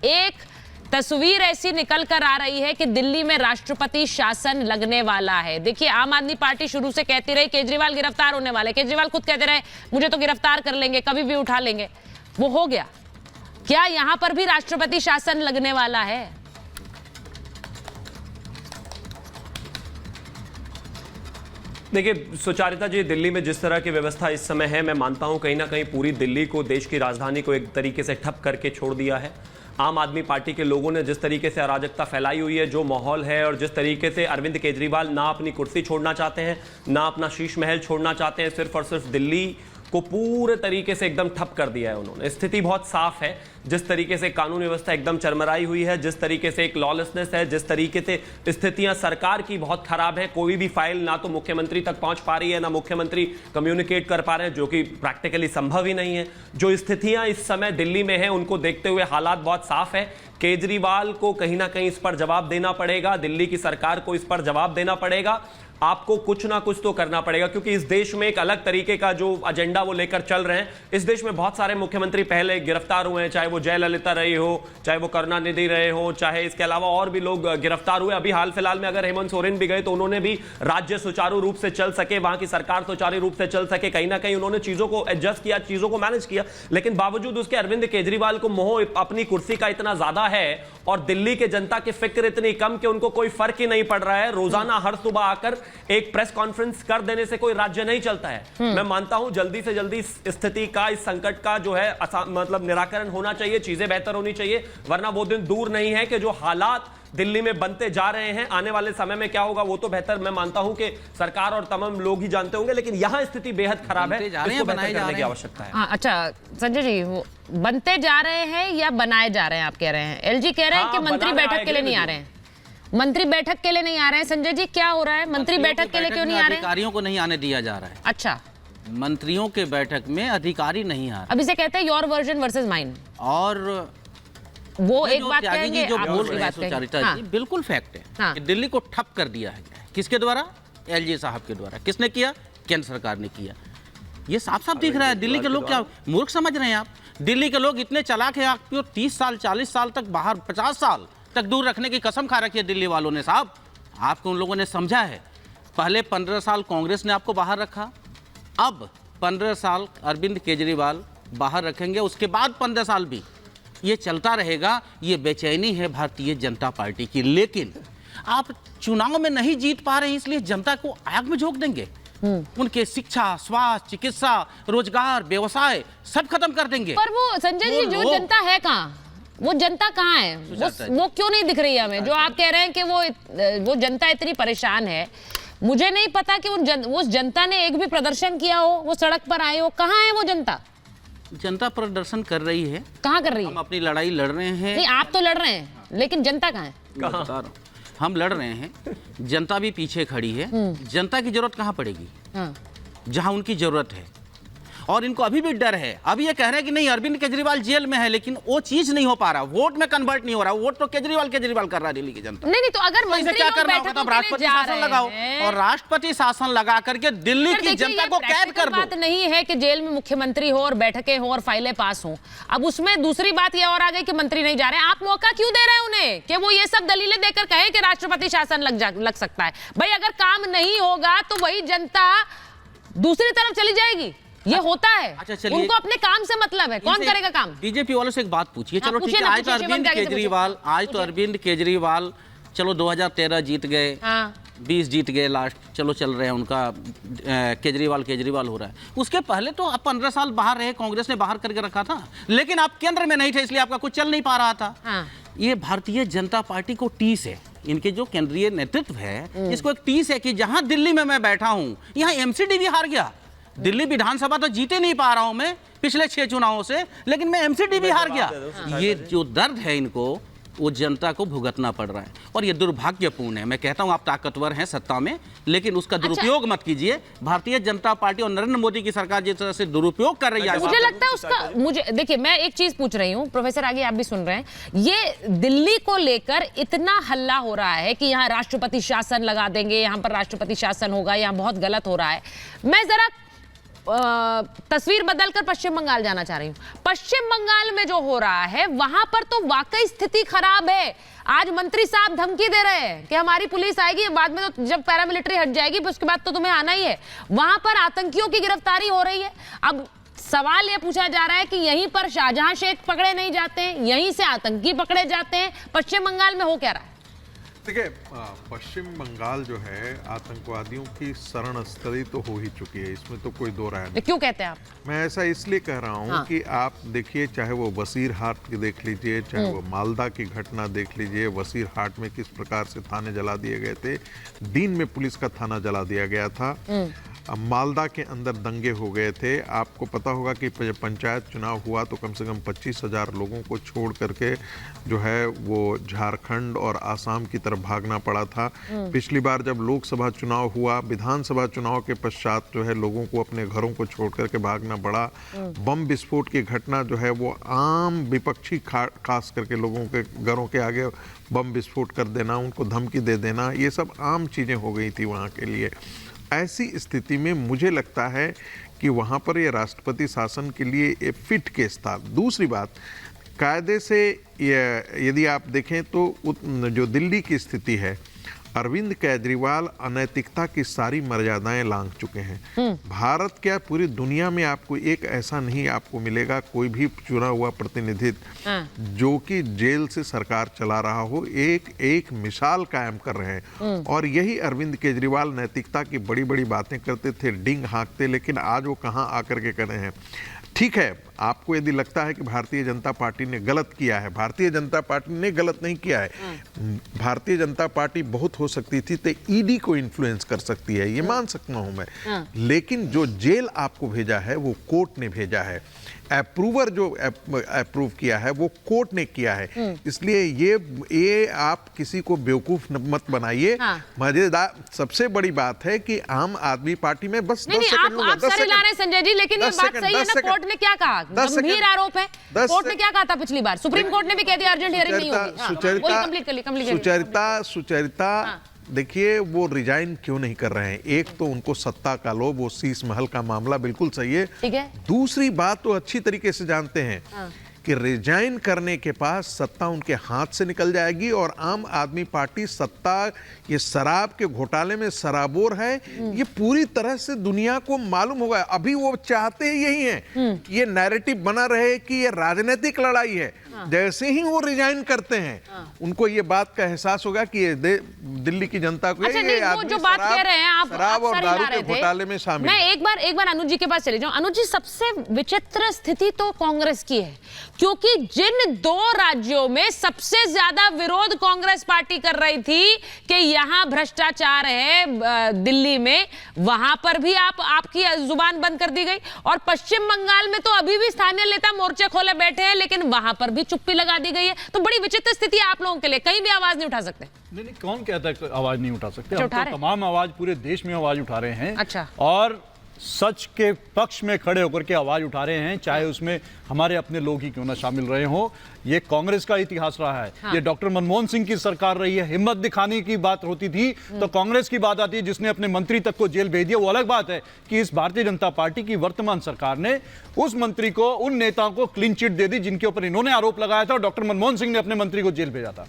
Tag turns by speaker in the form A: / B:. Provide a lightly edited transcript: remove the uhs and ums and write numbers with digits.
A: एक तस्वीर ऐसी निकल कर आ रही है कि दिल्ली में राष्ट्रपति शासन लगने वाला है। देखिए, आम आदमी पार्टी शुरू से कहती रही केजरीवाल गिरफ्तार होने वाले, केजरीवाल खुद कहते रहे मुझे तो गिरफ्तार कर लेंगे, कभी भी उठा लेंगे। वो हो गया। क्या यहां पर भी राष्ट्रपति शासन लगने वाला है?
B: देखिए सुचारिता जी, दिल्ली में जिस तरह की व्यवस्था इस समय है, मैं मानता हूं कहीं ना कहीं पूरी दिल्ली को, देश की राजधानी को एक तरीके से ठप करके छोड़ दिया है। आम आदमी पार्टी के लोगों ने जिस तरीके से अराजकता फैलाई हुई है, जो माहौल है, और जिस तरीके से अरविंद केजरीवाल ना अपनी कुर्सी छोड़ना चाहते हैं, ना अपना शीश महल छोड़ना चाहते हैं, सिर्फ और सिर्फ दिल्ली को पूरे तरीके से एकदम ठप कर दिया है उन्होंने। स्थिति बहुत साफ है, जिस तरीके से कानून व्यवस्था एकदम चरमराई हुई है, जिस तरीके से एक लॉलेसनेस है, जिस तरीके से स्थितियां सरकार की बहुत खराब है। कोई भी फाइल ना तो मुख्यमंत्री तक पहुंच पा रही है, ना मुख्यमंत्री कम्युनिकेट कर पा रहे हैं, जो कि प्रैक्टिकली संभव ही नहीं है। जो स्थितियां इस समय दिल्ली में हैं, उनको देखते हुए हालात बहुत साफ है। केजरीवाल को कहीं ना कहीं इस पर जवाब देना पड़ेगा, दिल्ली की सरकार को इस पर जवाब देना पड़ेगा। आपको कुछ ना कुछ तो करना पड़ेगा, क्योंकि इस देश में एक अलग तरीके का जो एजेंडा वो लेकर चल रहे हैं। इस देश में बहुत सारे मुख्यमंत्री पहले गिरफ्तार हुए हैं, चाहे वो जयललिता रही हो, चाहे वो करुणानिधि रहे हो, चाहे इसके अलावा और भी लोग गिरफ्तार हुए। अभी हाल फिलहाल में अगर हेमंत सोरेन भी गए तो उन्होंने भी राज्य सुचारू रूप से चल सके, वहां की सरकार सुचारू रूप से चल सके, कहीं ना कहीं उन्होंने चीजों को एडजस्ट किया, चीजों को मैनेज किया। लेकिन बावजूद उसके अरविंद केजरीवाल को मोह अपनी कुर्सी का इतना ज्यादा है और दिल्ली के जनता की फिक्र इतनी कम कि उनको कोई फर्क ही नहीं पड़ रहा है। रोजाना हर सुबह आकर एक प्रेस कॉन्फ्रेंस कर देने से कोई राज्य नहीं चलता है। मैं मानता हूं जल्दी से जल्दी इस स्थिति का, इस संकट का जो है मतलब निराकरण होना चाहिए, चीजें बेहतर होनी चाहिए, वरना वो दिन दूर नहीं है कि जो हालात दिल्ली में बनते जा रहे हैं, आने वाले समय में क्या होगा वो तो बेहतर मैं मानता हूं कि सरकार और तमाम लोग ही जानते होंगे। लेकिन यहां स्थिति बेहद खराब है, इसको बेहतर करने की आवश्यकता है।
A: अच्छा संजय जी, वो बनते जा रहे हैं या बनाए जा रहे हैं? आप कह रहे हैं, एलजी कह रहे हैं कि मंत्री बैठक के लिए नहीं आ रहे हैं। मंत्री बैठक के लिए नहीं आ रहे हैं। संजय जी, क्या हो रहा है? मंत्री बैठक के लिए क्यों नहीं आ रहे?
C: अधिकारियों को नहीं आने दिया जा रहा है।
A: अच्छा,
C: मंत्रियों के बैठक में अधिकारी नहीं आ रहे।
A: अभी से कहते हैं योर वर्जन वर्सेस माइन,
C: और
A: वो एक बात कहेंगे,
C: जो
A: आप
C: बोल
A: दूसरी
C: रहे हैं
A: बात कहेंगे।
C: सुचारिता
A: हाँ।
C: जी, बिल्कुल फैक्ट है
A: हाँ।
C: कि दिल्ली को ठप कर दिया है। किसके द्वारा? एलजी साहब के द्वारा। किसने किया? केंद्र सरकार ने किया। ये साफ साफ दिख रहा है। दिल्ली के लोग क्या मूर्ख समझ रहे हैं आप? दिल्ली के लोग इतने चालाक हैं, आपको 30 साल 40 साल तक बाहर, 50 साल तक दूर रखने की कसम खा रखी है दिल्ली वालों ने। साहब, आपको उन लोगों ने समझा है। पहले 15 साल कांग्रेस ने आपको बाहर रखा, अब 15 साल अरविंद केजरीवाल बाहर रखेंगे, उसके बाद 15 साल भी ये चलता रहेगा। ये बेचैनी है भारतीय जनता पार्टी की। लेकिन आप चुनाव में नहीं जीत पा रहे हैं, इसलिए जनता को आग में झोंक देंगे। उनके शिक्षा, स्वास्थ्य, चिकित्सा, रोजगार, व्यवसाय सब खत्म कर देंगे।
A: पर वो संजय जी, जो जनता है कहाँ? वो जनता कहाँ है? वो क्यों नहीं दिख रही है हमें? जो आप कह रहे हैं कि वो जनता इतनी परेशान है, मुझे नहीं पता कि उस जनता ने एक भी प्रदर्शन किया हो, वो सड़क पर आए हो। कहाँ है वो जनता?
C: जनता प्रदर्शन कर रही है।
A: कहाँ कर रही है?
C: हम अपनी लड़ाई लड़ रहे हैं।
A: नहीं, आप तो लड़ रहे हैं, लेकिन जनता कहाँ है?
C: कहाँ? हम लड़ रहे हैं, जनता भी पीछे खड़ी है। जनता की जरूरत कहाँ पड़ेगी?
A: हाँ।
C: जहाँ उनकी जरूरत है। और इनको अभी भी डर है। अभी ये कह रहे हैं कि नहीं, अरविंद केजरीवाल जेल में है, लेकिन वो चीज नहीं हो पा रहा, वोट में कन्वर्ट नहीं हो रहा। वोट तो केजरीवाल कर रहा है दिल्ली की जनता।
A: नहीं तो अगर मंत्री
C: क्या करना होगा? तब राष्ट्रपति शासन लगाओ, और राष्ट्रपति शासन लगा करके दिल्ली की जनता को कैद कर दो।
A: बात नहीं है कि जेल में मुख्यमंत्री हो और बैठकें हो और फाइलें पास हो। अब उसमें दूसरी बात यह और आ गई कि मंत्री नहीं जा रहे हैं। आप मौका क्यों दे रहे हैं उन्हें कि वो ये सब दलीलें देकर कहे कि राष्ट्रपति शासन लग सकता है? भाई, अगर काम नहीं होगा तो वही जनता दूसरी तरफ चली जाएगी। ये होता है।
C: अच्छा,
A: उनको अपने काम से मतलब है, कौन करेगा काम?
C: बीजेपी वालों से एक बात पूछिए। चलो ठीक है, आज तो अरविंद केजरीवाल चलो 2013 जीत गए, 20 जीत गए, लास्ट चलो चल रहे हैं उनका, केजरीवाल हो रहा है। उसके पहले तो आप 15 साल बाहर रहे, कांग्रेस ने बाहर करके रखा था, लेकिन आप केंद्र में नहीं थे, इसलिए आपका कुछ चल नहीं पा रहा था। ये भारतीय जनता पार्टी को टीस है। इनके जो केंद्रीय नेतृत्व है, इसको एक टीस है कि जहां दिल्ली में मैं बैठा हूं, यहां एमसीडी भी हार गया। दिल्ली विधानसभा तो जीते नहीं पा रहा हूं मैं पिछले 6 चुनावों से, लेकिन मैं एमसीडी भी हार गया। ये जो दर्द है इनको, वो जनता को भुगतना पड़ रहा है, और ये दुर्भाग्यपूर्ण है। मैं कहता हूं आप ताकतवर हैं सत्ता में, लेकिन उसका दुरुपयोग मत कीजिए। भारतीय जनता पार्टी और नरेंद्र मोदी की सरकार जिस तरह से दुरुपयोग कर रही है,
A: मुझे लगता है उसका, मुझे देखिए, मैं एक चीज पूछ रही हूं, प्रोफेसर आगे आप भी सुन रहे हैं, ये दिल्ली को लेकर इतना हल्ला हो रहा है कि यहाँ राष्ट्रपति शासन लगा देंगे, यहाँ पर राष्ट्रपति शासन होगा, यहाँ बहुत गलत हो रहा है। मैं जरा तस्वीर बदलकर पश्चिम बंगाल जाना चाह रही हूं। पश्चिम बंगाल में जो हो रहा है वहां पर तो वाकई स्थिति खराब है। आज मंत्री साहब धमकी दे रहे हैं कि हमारी पुलिस आएगी, बाद में तो जब पैरामिलिट्री हट जाएगी उसके बाद तो तुम्हें आना ही है। वहां पर आतंकियों की गिरफ्तारी हो रही है। अब सवाल यह पूछा जा रहा है कि यहीं पर शाहजहां शेख पकड़े नहीं जाते हैं, यहीं से आतंकी पकड़े जाते हैं। पश्चिम बंगाल में हो क्या रहा है?
D: देखिए, पश्चिम बंगाल जो है आतंकवादियों की शरण स्थली तो हो ही चुकी है, इसमें तो कोई दो राय नहीं।
A: क्यों कहते हैं आप?
D: मैं ऐसा इसलिए कह रहा हूँ कि आप देखिए, चाहे वो वसीरहाट की देख लीजिए, चाहे वो मालदा की घटना देख लीजिए। वसीरहाट में किस प्रकार से थाने जला दिए गए थे, दिन में पुलिस का थाना जला दिया गया था। मालदा के अंदर दंगे हो गए थे। आपको पता होगा कि जब पंचायत चुनाव हुआ तो कम से कम 25,000 लोगों को छोड़ करके जो है वो झारखंड और आसाम की तरफ भागना पड़ा था। पिछली बार जब लोकसभा चुनाव हुआ, विधानसभा चुनाव के पश्चात जो है लोगों को अपने घरों को छोड़ करके भागना पड़ा। बम विस्फोट की घटना जो है वो आम विपक्षी खास करके लोगों के घरों के आगे बम विस्फोट कर देना, उनको धमकी दे देना, ये सब आम चीज़ें हो गई थी वहाँ के लिए। ऐसी स्थिति में मुझे लगता है कि वहाँ पर ये राष्ट्रपति शासन के लिए एक फिट केस था। दूसरी बात, कायदे से यदि आप देखें तो जो दिल्ली की स्थिति है, अरविंद केजरीवाल अनैतिकता की सारी मर्यादाएं लांघ चुके हैं। भारत क्या, पूरी दुनिया में आपको एक ऐसा नहीं आपको मिलेगा कोई भी चुना हुआ प्रतिनिधित्व जो कि जेल से सरकार चला रहा हो, एक मिसाल कायम कर रहे हैं। और यही अरविंद केजरीवाल नैतिकता की बड़ी बड़ी बातें करते थे, डिंग हाँकते, लेकिन आज वो कहाँ आकर के करे हैं। ठीक है, आपको यदि लगता है कि भारतीय जनता पार्टी ने गलत किया है, भारतीय जनता पार्टी ने गलत नहीं किया है। भारतीय जनता पार्टी बहुत हो सकती थी तो ईडी को इन्फ्लुएंस कर सकती है, ये मान सकता हूं मैं। लेकिन जो जेल आपको भेजा है वो कोर्ट ने भेजा है। अप्रूवर जो अप्रूव किया है वो कोर्ट ने किया है। इसलिए ये आप किसी को बेवकूफ मत बनाइए। मजेदार सबसे बड़ी बात है कि आम आदमी पार्टी में बस
A: नहीं, आप सारे ला रहे हैं संजय जी, लेकिन ये बात सही है ना। कोर्ट ने क्या कहा? गंभीर आरोप है। कोर्ट ने क्या कहा था पिछली बार? सुप्रीम कोर्ट ने भी कह दिया अर्जेंट हियरिंग नहीं होगी।
D: सुचरिता देखिए, वो रिजाइन क्यों नहीं कर रहे हैं? एक तो उनको सत्ता का लोभ, वो शीश महल का मामला बिल्कुल सही है।
A: ठीक है।
D: दूसरी बात तो अच्छी तरीके से जानते हैं कि रिजाइन करने के पास सत्ता उनके हाथ से निकल जाएगी और आम आदमी पार्टी सत्ता, ये शराब के घोटाले में सराबोर है, ये पूरी तरह से दुनिया को मालूम होगा। अभी वो चाहते यही है कि ये नैरेटिव बना रहे कि ये राजनीतिक लड़ाई है। जैसे ही वो रिजाइन करते हैं उनको ये बात का एहसास होगा कि ये दिल्ली की जनता को
A: अच्छा, नहीं, वो जो बात कह रहे हैं आप
D: शराब और दारू के घोटाले में शामिल।
A: मैं एक बार अनुज जी के पास चले जाऊं। अनुज जी, सबसे विचित्र स्थिति तो कांग्रेस की है, क्योंकि जिन दो राज्यों में सबसे ज्यादा विरोध कांग्रेस पार्टी कर रही थी कि यहां भ्रष्टाचार है दिल्ली में, वहां पर भी आपकी जुबान बंद कर दी गई। और पश्चिम बंगाल में तो अभी भी स्थानीय नेता मोर्चे खोले बैठे हैं, लेकिन वहां पर भी चुप्पी लगा दी गई है। तो बड़ी विचित्र स्थिति है आप लोगों के लिए, कहीं भी आवाज नहीं उठा सकते।
E: नहीं, कौन कहता है आवाज नहीं उठा सकते? हम तो तमाम आवाज पूरे देश में आवाज उठा रहे हैं।
A: अच्छा।
E: और सच के पक्ष में खड़े होकर के आवाज उठा रहे हैं, चाहे उसमें हमारे अपने लोग ही क्यों ना शामिल रहे हों। ये कांग्रेस का इतिहास रहा है। ये डॉक्टर मनमोहन सिंह की सरकार रही है। हिम्मत दिखाने की बात होती थी तो कांग्रेस की बात आती है, जिसने अपने मंत्री तक को जेल भेज दिया। वो अलग बात है कि इस भारतीय जनता पार्टी की वर्तमान सरकार ने उस मंत्री को, उन नेताओं को क्लीन चिट दे दी जिनके ऊपर इन्होंने आरोप लगाया था और डॉक्टर मनमोहन सिंह ने अपने मंत्री को जेल भेजा था।